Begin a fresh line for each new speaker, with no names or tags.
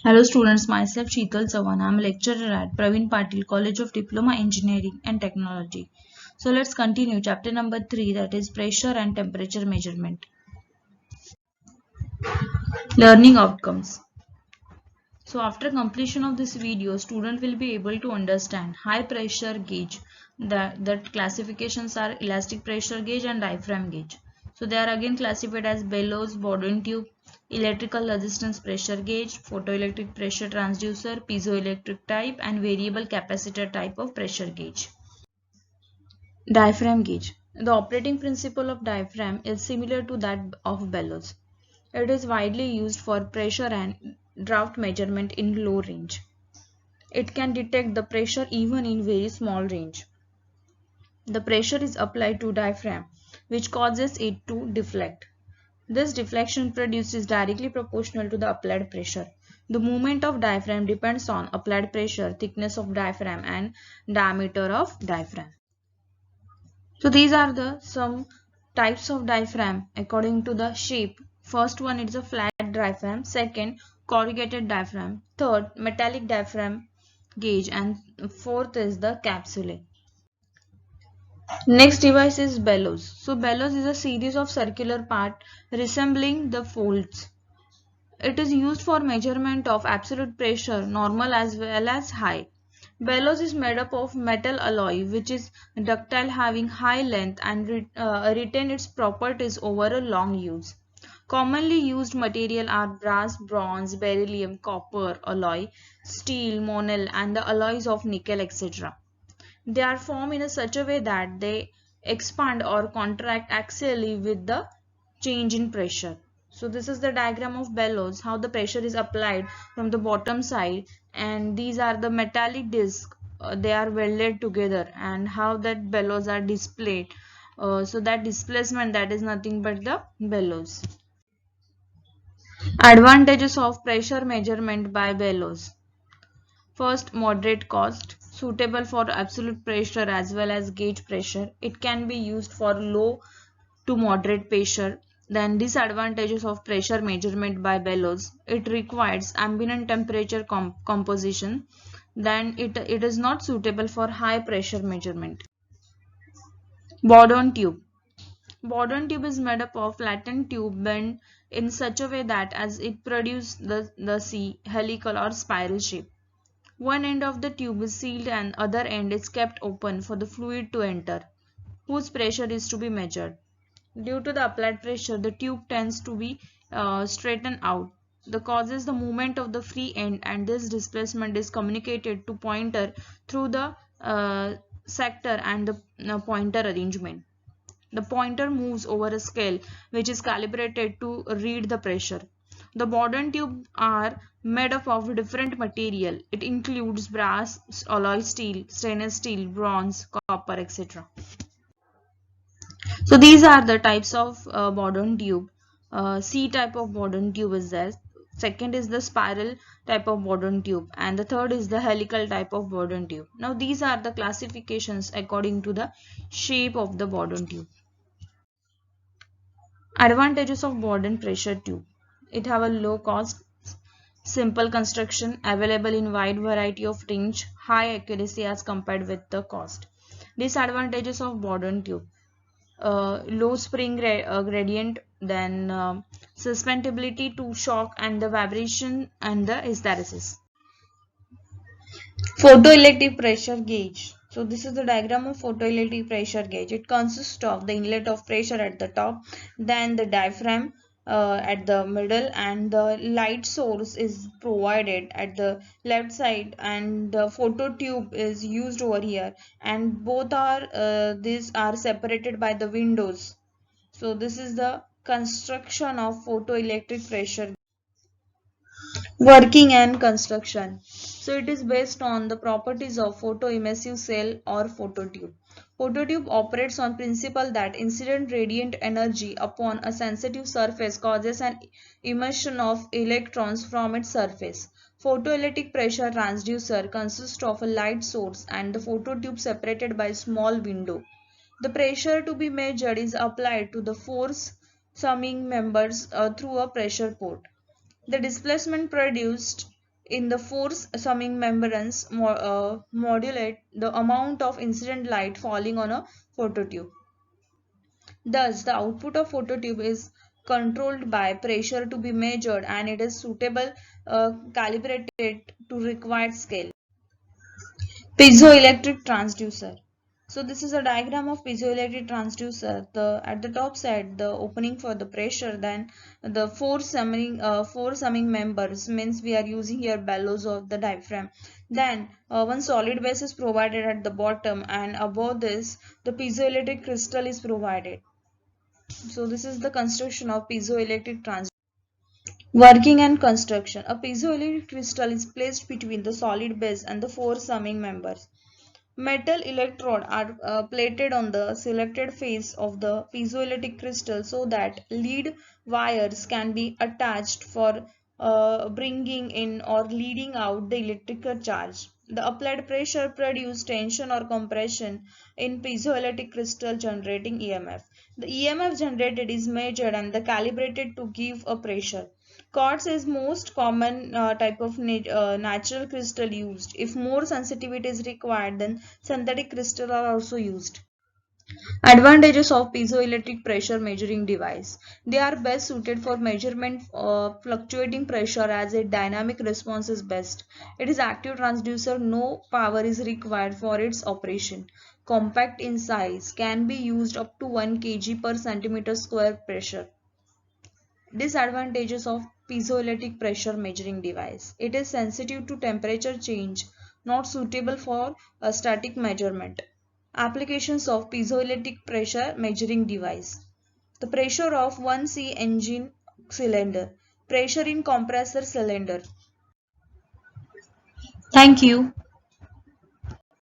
Hello students, myself Sheetal Chavan. I am a lecturer at Praveen Patil College of Diploma Engineering and Technology. So let's continue chapter number 3, that is pressure and temperature measurement. Learning outcomes. So after completion of this video, student will be able to understand high pressure gauge. That classifications are elastic pressure gauge and diaphragm gauge. So they are again classified as bellows, Bourdon tube, electrical resistance pressure gauge, photoelectric pressure transducer, piezoelectric type, and variable capacitor type of pressure gauge. Diaphragm gauge. The operating principle of diaphragm is similar to that of bellows. It is widely used for pressure and draft measurement in low range. It can detect the pressure even in very small range. The pressure is applied to diaphragm, which causes it to deflect. This deflection produces directly proportional to the applied pressure. The movement of diaphragm depends on applied pressure, thickness of diaphragm, and diameter of diaphragm. So these are the some types of diaphragm according to the shape. First one is a flat diaphragm, second corrugated diaphragm, third metallic diaphragm gauge, and fourth is the capsule. Next device is bellows. So bellows is a series of circular part resembling the folds. It is used for measurement of absolute pressure, normal as well as high. Bellows is made up of metal alloy which is ductile, having high length and retain its properties over a long use. Commonly used material are brass, bronze, beryllium, copper alloy, steel, monel, and the alloys of nickel, etc. They are formed in such a way that they expand or contract axially with the change in pressure. So this is the diagram of bellows, how the pressure is applied from the bottom side, and these are the metallic discs. They are welded together, and how that bellows are displayed. So that displacement, that is nothing but the bellows. Advantages of pressure measurement by bellows. First, moderate cost, suitable for absolute pressure as well as gauge pressure. It can be used for low to moderate pressure. Then disadvantages of pressure measurement by bellows. It requires ambient temperature composition. Then it is not suitable for high pressure measurement. Bourdon tube. Bourdon tube is made up of flattened tube bent in such a way that as it produces the C helical or spiral shape. One end of the tube is sealed and other end is kept open for the fluid to enter, whose pressure is to be measured. Due to the applied pressure, the tube tends to be straightened out. The causes the movement of the free end, and this displacement is communicated to pointer through the sector and the pointer arrangement. The pointer moves over a scale which is calibrated to read the pressure. The Bourdon tube are made up of different material. It includes brass, alloy steel, stainless steel, bronze, copper, etc. So these are the types of Bourdon tube. C type of Bourdon tube is there. Second is the spiral type of Bourdon tube, and the third is the helical type of Bourdon tube. Now these are the classifications according to the shape of the Bourdon tube. Advantages of Bourdon pressure tube. It have a low cost, simple construction, available in wide variety of range, high accuracy as compared with the cost. Disadvantages of Bourdon tube. Low spring gradient, then suspendability to shock and the vibration and the hysteresis. Photoelectric pressure gauge. So this is the diagram of photoelectric pressure gauge. It consists of the inlet of pressure at the top, then the diaphragm at the middle, and the light source is provided at the left side, and the photo tube is used over here, and both are these are separated by the windows. So this is the construction of photoelectric pressure. Working and construction. So it is based on the properties of photoemissive cell or phototube. Phototube operates on principle that incident radiant energy upon a sensitive surface causes an emission of electrons from its surface. Photoelectric pressure transducer consists of a light source and the phototube separated by a small window. The pressure to be measured is applied to the force summing members through a pressure port. The displacement produced in the force summing membranes modulate the amount of incident light falling on a phototube. Thus, the output of phototube is controlled by pressure to be measured and it is suitable calibrated to required scale. Piezoelectric transducer. So this is a diagram of piezoelectric transducer. At the top side, the opening for the pressure, then the four summing members means we are using here bellows of the diaphragm. Then one solid base is provided at the bottom, and above this the piezoelectric crystal is provided. So this is the construction of piezoelectric transducer. Working and construction. A piezoelectric crystal is placed between the solid base and the four summing members. Metal electrodes are plated on the selected face of the piezoelectric crystal so that lead wires can be attached for bringing in or leading out the electrical charge. The applied pressure produces tension or compression in piezoelectric crystal generating EMF. The EMF generated is measured and calibrated to give a pressure. Quartz is most common type of natural crystal used. If more sensitivity is required, then synthetic crystal are also used. Advantages of piezoelectric pressure measuring device. They are best suited for measurement of fluctuating pressure as a dynamic response is best. It is active transducer, no power is required for its operation. Compact in size, can be used up to 1 kg per centimeter square pressure. Disadvantages of piezoelectric pressure measuring device. It is sensitive to temperature change, not suitable for a static measurement. Applications of piezoelectric pressure measuring device. The pressure of 1C engine cylinder. Pressure in compressor cylinder. Thank you.